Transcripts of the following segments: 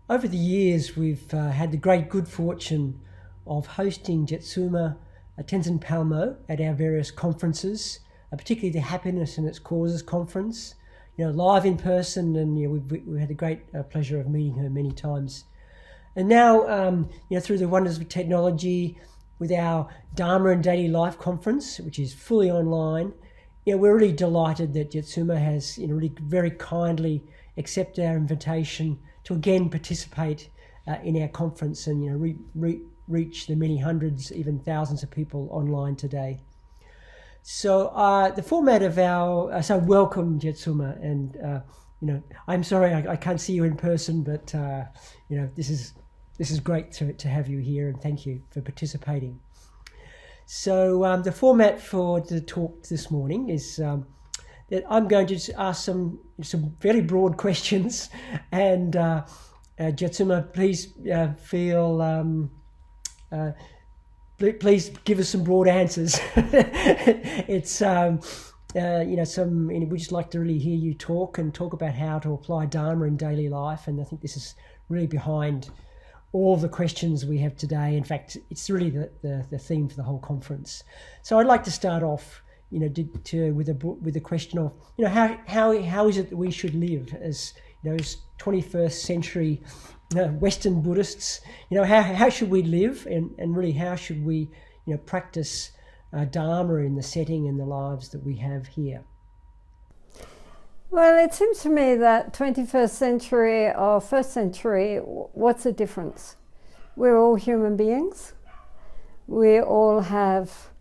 Over the years, we've had the great good fortune of hosting Jetsuma Tenzin Palmo at our various conferences, particularly the Happiness and Its Causes conference, live in person, and we've had the great pleasure of meeting her many times. And now, through the wonders of technology, with our Dharma and Daily Life conference, which is fully online, we're really delighted that Jetsuma has really very kindly accepted our invitation to again participate in our conference and reach the many hundreds, even thousands of people online today. So the format of our so welcome Jetsuma, and I'm sorry I can't see you in person, but this is great to have you here, and thank you for participating. So the format for the talk this morning is that I'm going to ask some fairly broad questions, and Jetsuma, please please give us some broad answers. It's we'd just like to really hear you talk about how to apply Dharma in daily life, and I think this is really behind all the questions we have today. In fact, it's really the theme for the whole conference. So I'd like to start off with a question of how is it that we should live as as 21st century Western Buddhists. How should we live, and really how should we practice Dharma in the setting and the lives that we have here? Well, it seems to me that 21st century or first century, what's the difference? We're all human beings. We all have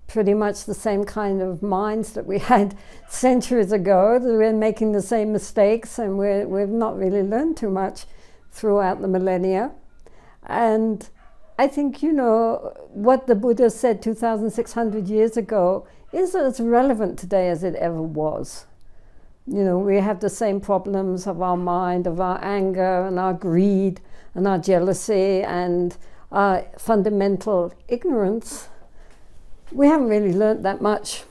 pretty much the same kind of minds that we had centuries ago. We're making the same mistakes, and we've not really learned too much throughout the millennia. And I think, what the Buddha said 2,600 years ago is as relevant today as it ever was. We have the same problems of our mind, of our anger and our greed and our jealousy and our fundamental ignorance. We haven't really learned that much.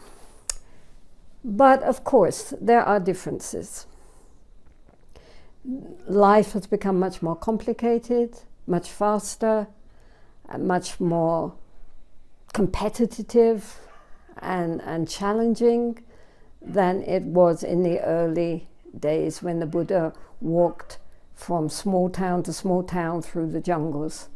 But of course, there are differences. Life has become much more complicated, much faster, much more competitive and challenging than it was in the early days when the Buddha walked from small town to small town through the jungles.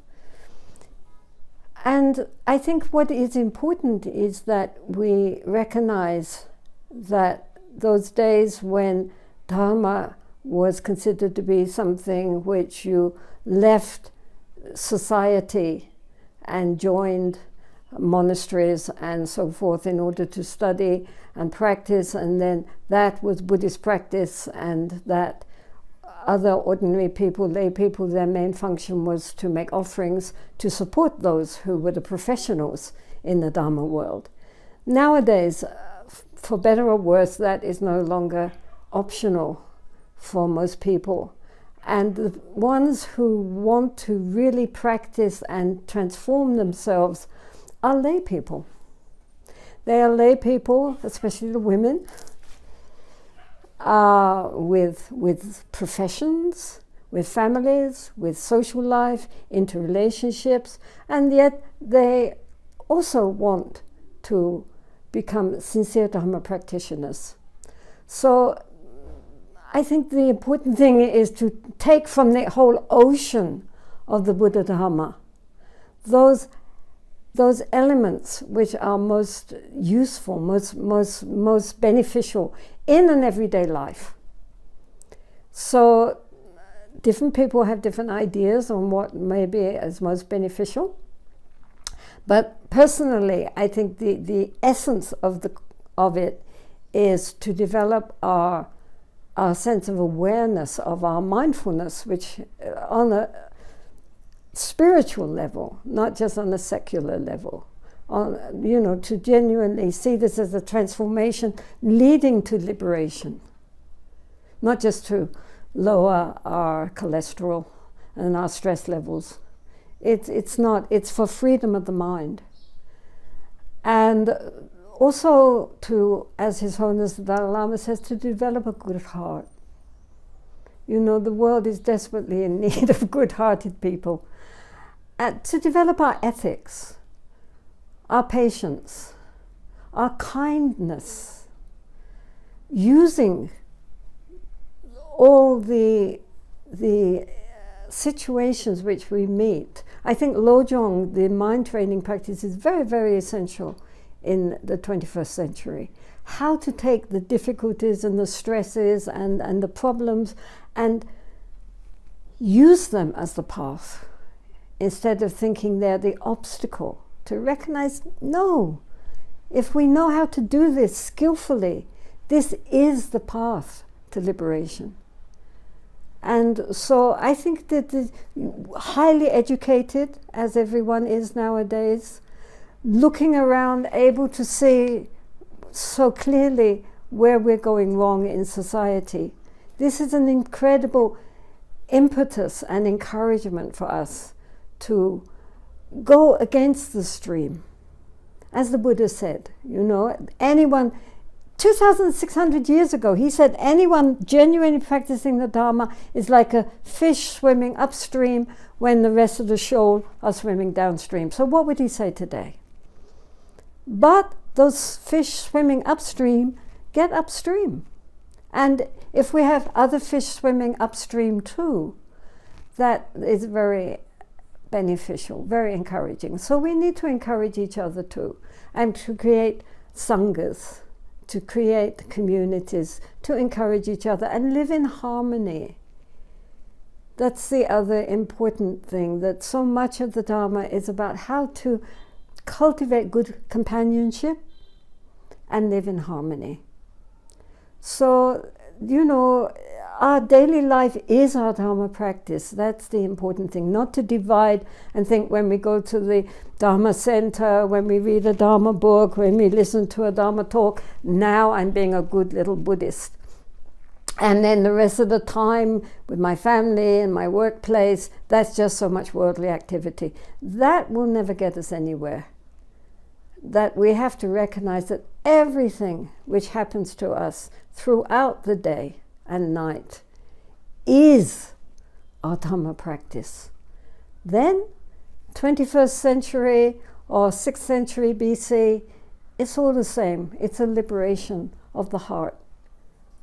And I think what is important is that we recognize that those days when Dharma was considered to be something which you left society and joined monasteries and so forth in order to study and practice, and then that was Buddhist practice, and that other ordinary people, lay people, their main function was to make offerings to support those who were the professionals in the Dharma world. Nowadays, for better or worse, that is no longer optional for most people. And the ones who want to really practice and transform themselves are lay people. They are lay people, especially the women, with professions, with families, with social life, interrelationships, and yet they also want to become sincere Dharma practitioners. So I think the important thing is to take from the whole ocean of the Buddha Dharma those elements which are most useful, most beneficial in an everyday life. So different people have different ideas on what maybe is most beneficial. But personally, I think the essence of it is to develop our sense of awareness of our mindfulness, which on a spiritual level, not just on a secular level, to genuinely see this as a transformation leading to liberation, not just to lower our cholesterol and our stress levels. It's for freedom of the mind. And also to, as His Holiness the Dalai Lama says, to develop a good heart. You know, the world is desperately in need of good-hearted people. To develop our ethics, our patience, our kindness, using all the situations which we meet. I think Lojong, the mind training practice, is very, very essential in the 21st century. How to take the difficulties and the stresses and the problems and use them as the path instead of thinking they're the obstacle. To recognize, no, if we know how to do this skillfully, this is the path to liberation. And so I think that the highly educated, as everyone is nowadays, looking around, able to see so clearly where we're going wrong in society. This is an incredible impetus and encouragement for us to go against the stream. As the Buddha said, you know, anyone, 2,600 years ago, he said anyone genuinely practicing the Dharma is like a fish swimming upstream when the rest of the shoal are swimming downstream. So what would he say today? But those fish swimming upstream get upstream. And if we have other fish swimming upstream too, that is very beneficial, very encouraging. So we need to encourage each other too, and to create sanghas, to create communities, to encourage each other and live in harmony. That's the other important thing, that so much of the Dharma is about how to cultivate good companionship and live in harmony. So, you know, our daily life is our Dharma practice. That's the important thing. Not to divide and think when we go to the Dharma center, when we read a Dharma book, when we listen to a Dharma talk, now I'm being a good little Buddhist. And then the rest of the time with my family and my workplace, that's just so much worldly activity. That will never get us anywhere. That we have to recognize that everything which happens to us throughout the day and night is our Dhamma practice. Then, 21st century or 6th century BC, it's all the same. It's a liberation of the heart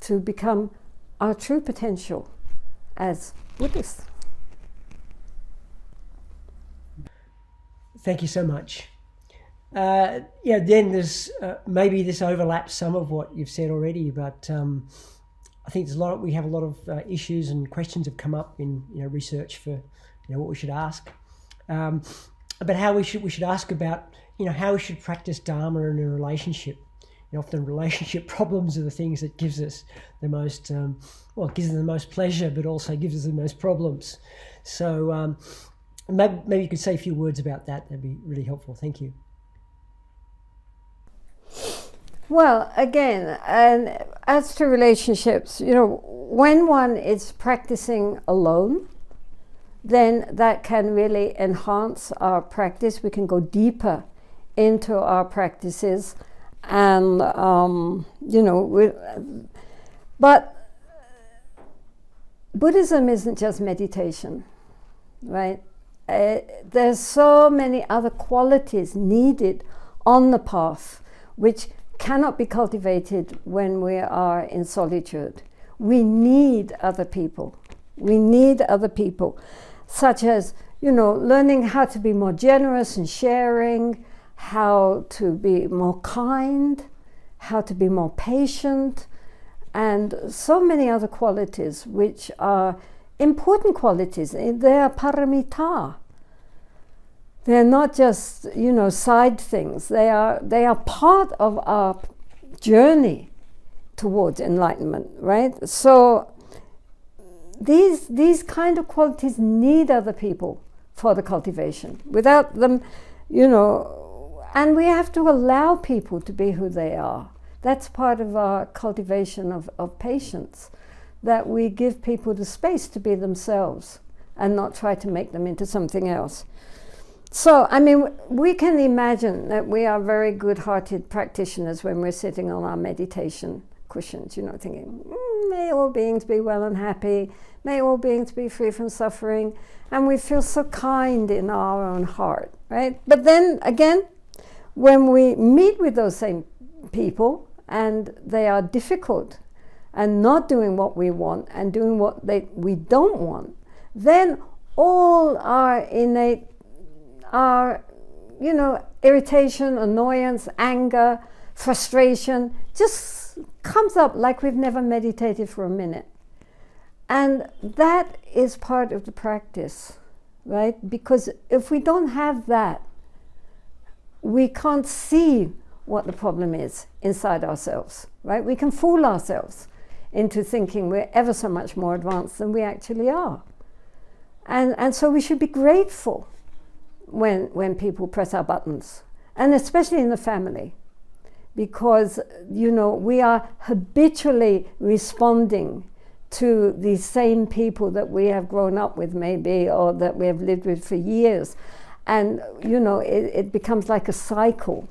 to become our true potential as Buddhists. Thank you so much. Then there's maybe this overlaps some of what you've said already, but I think we have a lot of issues and questions have come up in research for what we should ask, but how we should ask about how we should practice Dharma in a relationship. Often relationship problems are the things that gives us the most gives us the most pleasure, but also gives us the most problems. So maybe you could say a few words about that. That'd be really helpful. Thank you. Well, again, and as to relationships, when one is practicing alone, then that can really enhance our practice. We can go deeper into our practices, and but Buddhism isn't just meditation, right? There's so many other qualities needed on the path which cannot be cultivated when we are in solitude. We need other people. We need other people, such as, learning how to be more generous and sharing, how to be more kind, how to be more patient, and so many other qualities which are important qualities. They are paramita. They're not just, side things. They are part of our journey towards enlightenment, right? So these kind of qualities need other people for the cultivation. Without them, and we have to allow people to be who they are. That's part of our cultivation of patience, that we give people the space to be themselves and not try to make them into something else. So, we can imagine that we are very good-hearted practitioners when we're sitting on our meditation cushions, thinking, may all beings be well and happy, may all beings be free from suffering, and we feel so kind in our own heart, right? But then again, when we meet with those same people and they are difficult and not doing what we want and doing what we don't want, then all our innate, irritation, annoyance, anger, frustration just comes up like we've never meditated for a minute. And that is part of the practice, right? Because if we don't have that, we can't see what the problem is inside ourselves, right? We can fool ourselves into thinking we're ever so much more advanced than we actually are. And so we should be grateful when people press our buttons, and especially in the family, because we are habitually responding to these same people that we have grown up with maybe, or that we have lived with for years, and it becomes like a cycle.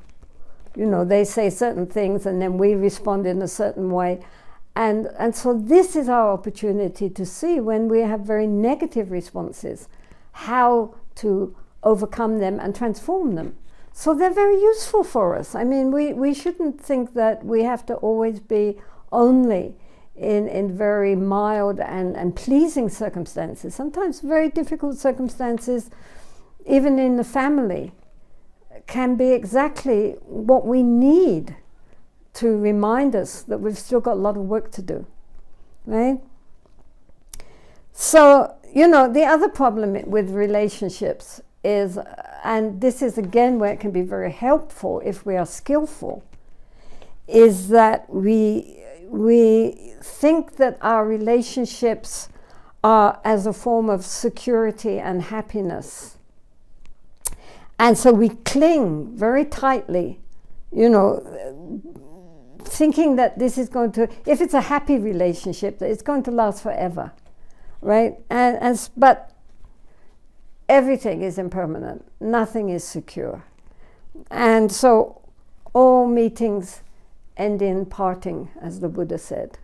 They say certain things and then we respond in a certain way, and so this is our opportunity to see when we have very negative responses, how to overcome them and transform them. So they're very useful for us. I mean, we shouldn't think that we have to always be only in very mild and pleasing circumstances. Sometimes very difficult circumstances, even in the family, can be exactly what we need to remind us that we've still got a lot of work to do, right? So, the other problem with relationships is, and this is again where it can be very helpful if we are skillful, is that we think that our relationships are as a form of security and happiness. And so we cling very tightly, thinking that this is going to, if it's a happy relationship, that it's going to last forever, right? But everything is impermanent. Nothing is secure. And so all meetings end in parting, as the Buddha said.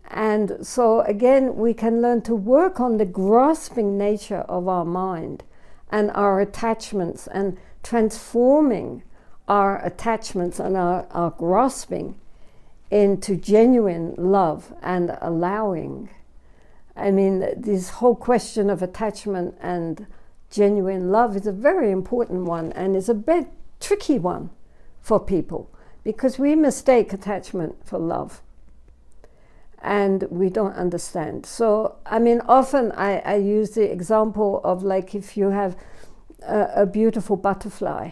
And so again, we can learn to work on the grasping nature of our mind and our attachments, and transforming our attachments and our grasping into genuine love and allowing. I mean, this whole question of attachment and genuine love is a very important one, and is a bit tricky one for people, because we mistake attachment for love and we don't understand. So, I mean, often I use the example of, like, if you have a beautiful butterfly,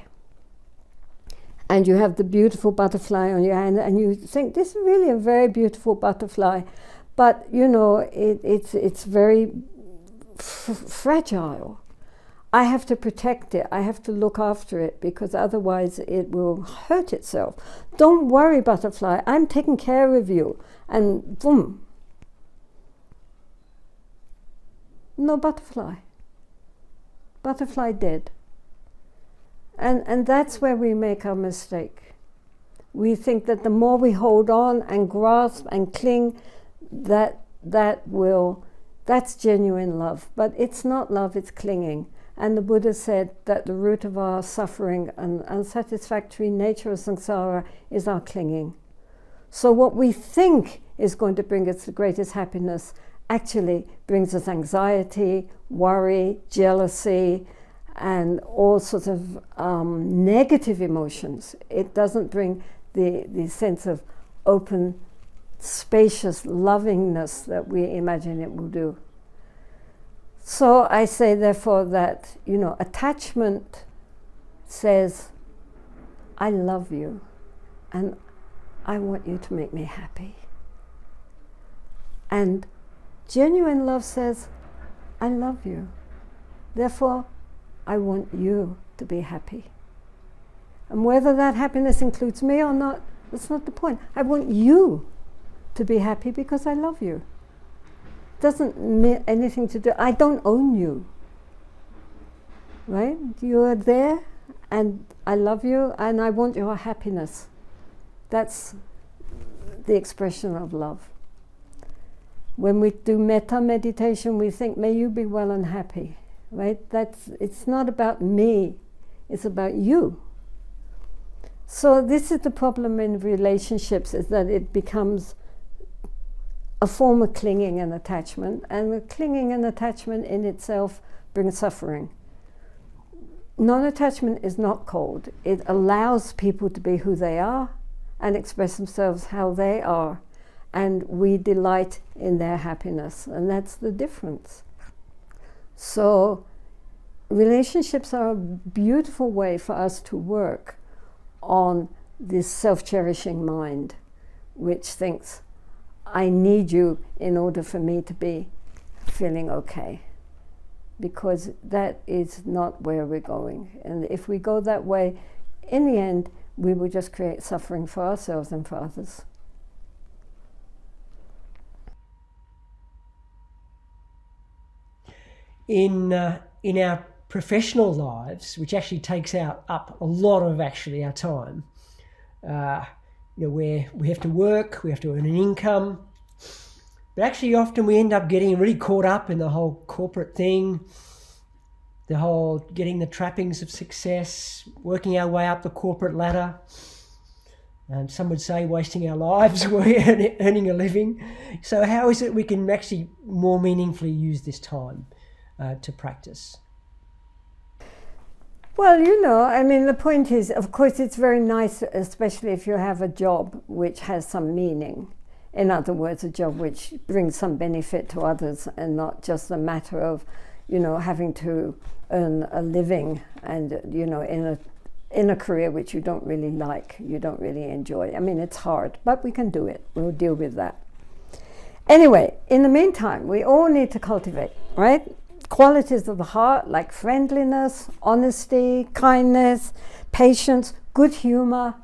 and you have the beautiful butterfly on your hand, and you think, this is really a very beautiful butterfly, but it's very fragile. I have to protect it. I have to look after it, because otherwise it will hurt itself. Don't worry, butterfly, I'm taking care of you. And boom. No butterfly. Butterfly dead. And that's where we make our mistake. We think that the more we hold on and grasp and cling, that's genuine love. But it's not love, it's clinging. And the Buddha said that the root of our suffering and unsatisfactory nature of samsara is our clinging. So what we think is going to bring us the greatest happiness actually brings us anxiety, worry, jealousy, and all sorts of negative emotions. It doesn't bring the sense of open, spacious lovingness that we imagine it will do. So I say, therefore, that attachment says, I love you and I want you to make me happy. And genuine love says, I love you, therefore I want you to be happy. And whether that happiness includes me or not, that's not the point. I want you to be happy because I love you. Doesn't mean anything to do, I don't own you, right? You are there and I love you and I want your happiness. That's the expression of love. When we do metta meditation, we think, may you be well and happy, right? It's not about me, it's about you. So this is the problem in relationships, is that it becomes a form of clinging and attachment, and the clinging and attachment in itself brings suffering. Non-attachment is not cold. It allows people to be who they are and express themselves how they are, and we delight in their happiness, and that's the difference. So relationships are a beautiful way for us to work on this self-cherishing mind, which thinks, I need you in order for me to be feeling okay, because that is not where we're going. And if we go that way, in the end, we will just create suffering for ourselves and for others. In our professional lives, which actually takes up a lot of our time, where we have to work, we have to earn an income, but actually often we end up getting really caught up in the whole corporate thing, the whole getting the trappings of success, working our way up the corporate ladder. Some would say wasting our lives earning a living. So how is it we can actually more meaningfully use this time to practice? Well, the point is, of course, it's very nice, especially if you have a job which has some meaning. In other words, a job which brings some benefit to others and not just a matter of, having to earn a living and, in a career which you don't really like, you don't really enjoy. It's hard, but we can do it. We'll deal with that. Anyway, in the meantime, we all need to cultivate, right? Qualities of the heart like friendliness, honesty, kindness, patience, good humor.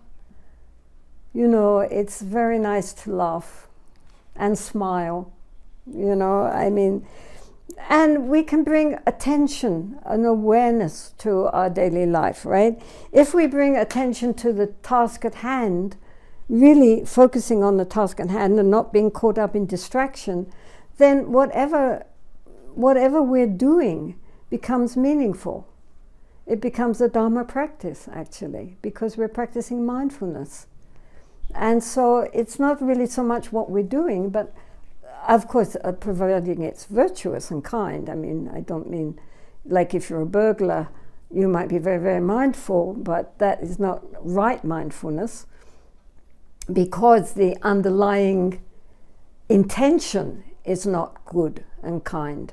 It's very nice to laugh and smile, and we can bring attention and awareness to our daily life, right? If we bring attention to the task at hand, really focusing on the task at hand and not being caught up in distraction, then whatever we're doing becomes meaningful. It becomes a Dharma practice, actually, because we're practicing mindfulness. And so it's not really so much what we're doing, but of course, providing it's virtuous and kind. I don't mean like if you're a burglar, you might be very, very mindful, but that is not right mindfulness, because the underlying intention is not good and kind,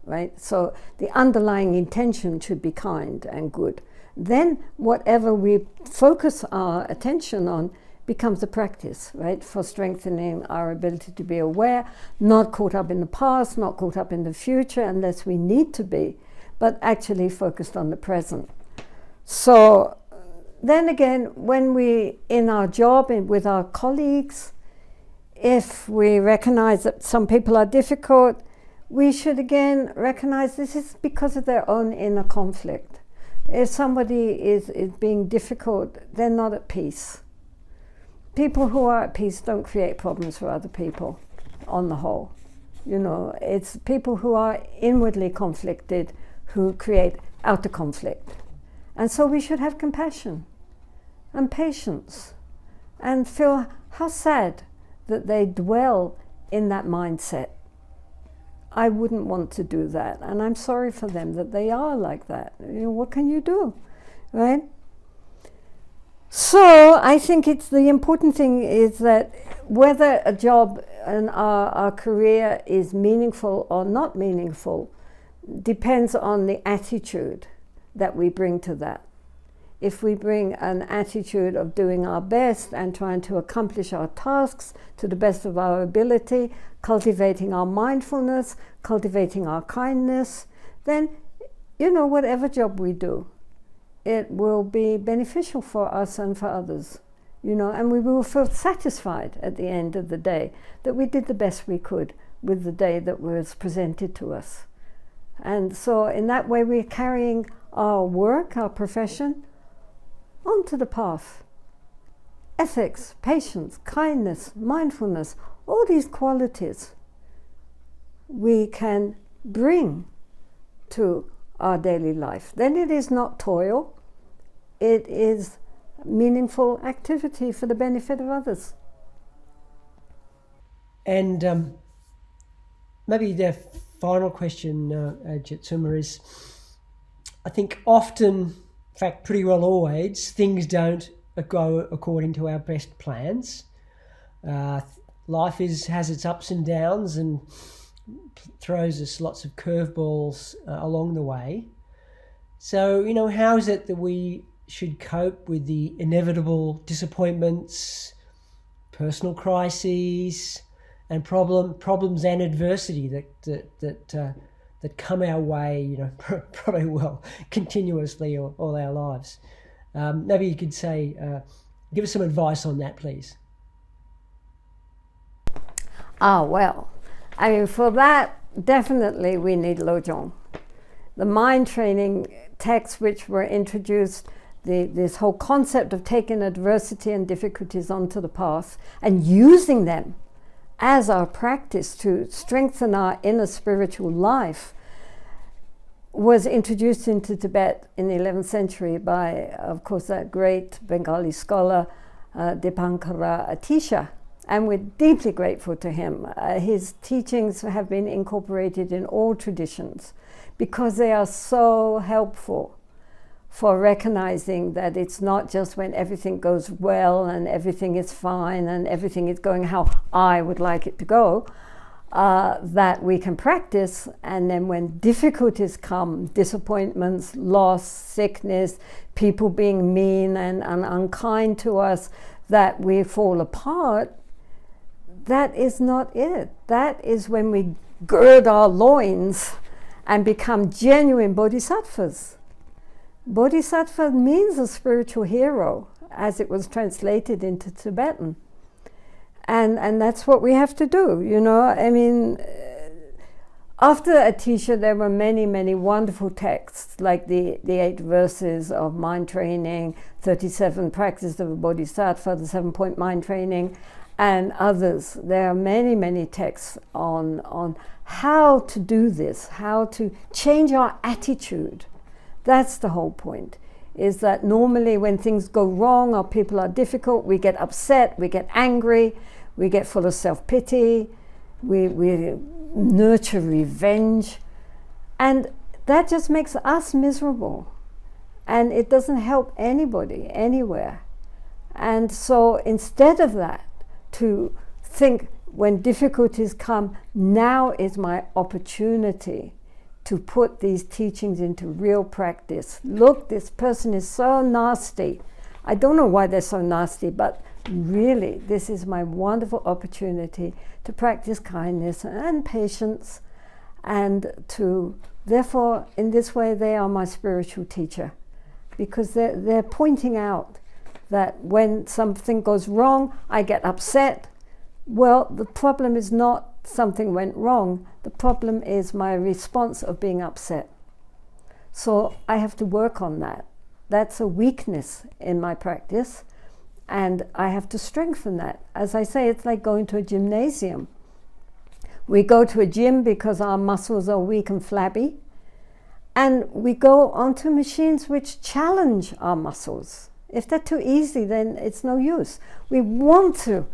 right? So the underlying intention should be kind and good. Then whatever we focus our attention on becomes a practice, right, for strengthening our ability to be aware, not caught up in the past, not caught up in the future unless we need to be, but actually focused on the present. So then again, when we, in our job and with our colleagues, if we recognize that some people are difficult, we should again recognize this is because of their own inner conflict. If somebody is being difficult, they're not at peace. People who are at peace don't create problems for other people, on the whole. It's people who are inwardly conflicted who create outer conflict. And so we should have compassion and patience and feel how sad that they dwell in that mindset. I wouldn't want to do that, and I'm sorry for them that they are like that. What can you do, right? So I think it's the important thing is that whether a job and our career is meaningful or not meaningful depends on the attitude that we bring to that. If we bring an attitude of doing our best and trying to accomplish our tasks to the best of our ability, cultivating our mindfulness, cultivating our kindness, then, whatever job we do, it will be beneficial for us and for others, and we will feel satisfied at the end of the day that we did the best we could with the day that was presented to us. And so in that way we're carrying our work, our profession, onto the path ethics, patience, kindness, mindfulness, all these qualities we can bring to our daily life. Then it is not toil, it is meaningful activity for the benefit of others. And maybe the final question, Jetsuma, is, I think often, in fact pretty well always, things don't go according to our best plans. Life has its ups and downs and throws us lots of curveballs along the way. So, how is it that we should cope with the inevitable disappointments, personal crises, and problems and adversity that come our way, probably continuously all our lives? Maybe you could say, give us some advice on that, please. Well, I mean, for that, definitely we need Lojong. The mind training texts which were introduced, this whole concept of taking adversity and difficulties onto the path and using them as our practice to strengthen our inner spiritual life, was introduced into Tibet in the 11th century by, of course, that great Bengali scholar, Dipankara Atisha. And we're deeply grateful to him. His teachings have been incorporated in all traditions because they are so helpful for recognizing that it's not just when everything goes well and everything is fine and everything is going how I would like it to go, that we can practice. And then when difficulties come, disappointments, loss, sickness, people being mean and unkind to us, that we fall apart, that is not it. That is when we gird our loins and become genuine bodhisattvas. Bodhisattva means a spiritual hero, as it was translated into Tibetan. And that's what we have to do, I mean, after Atisha, there were many, many wonderful texts, like the 8 verses of mind training, 37 practices of a bodhisattva, the 7-point mind training, and others. There are many, many texts on how to do this, how to change our attitude. That's the whole point, is that normally when things go wrong or people are difficult, we get upset, we get angry, we get full of self-pity, we nurture revenge, and that just makes us miserable. And it doesn't help anybody, anywhere. And so instead of that, to think when difficulties come, now is my opportunity to put these teachings into real practice. Look, this person is so nasty. I don't know why they're so nasty, but really, this is my wonderful opportunity to practice kindness and patience, and to, therefore, in this way, they are my spiritual teacher, because they're pointing out that when something goes wrong, I get upset. Well, the problem is not something went wrong. The problem is my response of being upset. So I have to work on that. That's a weakness in my practice, and I have to strengthen that. As I say, it's like going to a gymnasium. We go to a gym because our muscles are weak and flabby, and we go onto machines which challenge our muscles. If they're too easy, then it's no use. We want to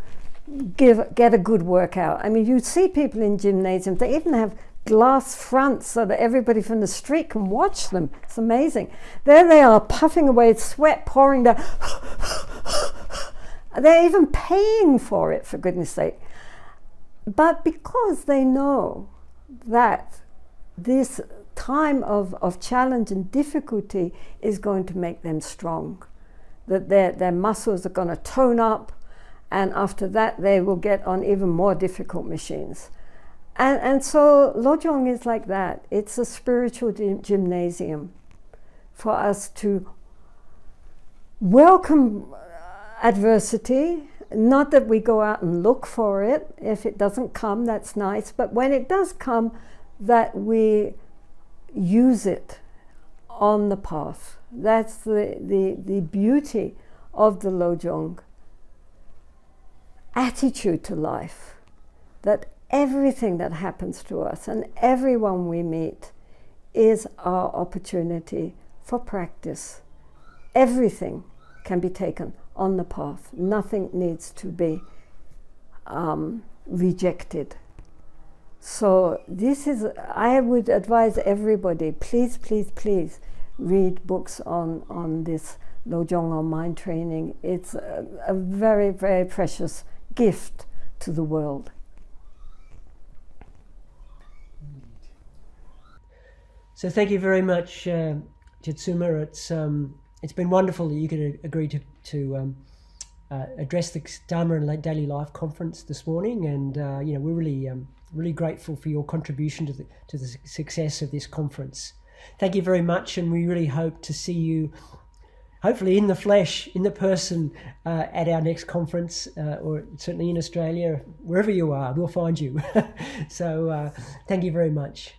get a good workout. I mean, you see people in gymnasiums, they even have glass fronts so that everybody from the street can watch them. It's amazing. There they are, puffing away, sweat pouring down. They're even paying for it, for goodness sake. But because they know that this time of challenge and difficulty is going to make them strong, that their muscles are going to tone up, and after that they will get on even more difficult machines. And so Lojong is like that. It's a spiritual gymnasium for us to welcome adversity. Not that we go out and look for it. If it doesn't come, that's nice. But when it does come, that we use it on the path. That's the beauty of the Lojong attitude to life, that everything that happens to us and everyone we meet is our opportunity for practice. Everything can be taken on the path. Nothing needs to be rejected. So this is, I would advise everybody, please, please, please read books on this Lojong, on mind training. It's a very, very precious gift to the world. So thank you very much, Jetsuma. It's been wonderful that you could agree to address the Dharma and Daily Life conference this morning, and we're really grateful for your contribution to the success of this conference. Thank you very much, and we really hope to see you, hopefully in the flesh, in the person, at our next conference, or certainly in Australia, wherever you are, we'll find you. So thank you very much.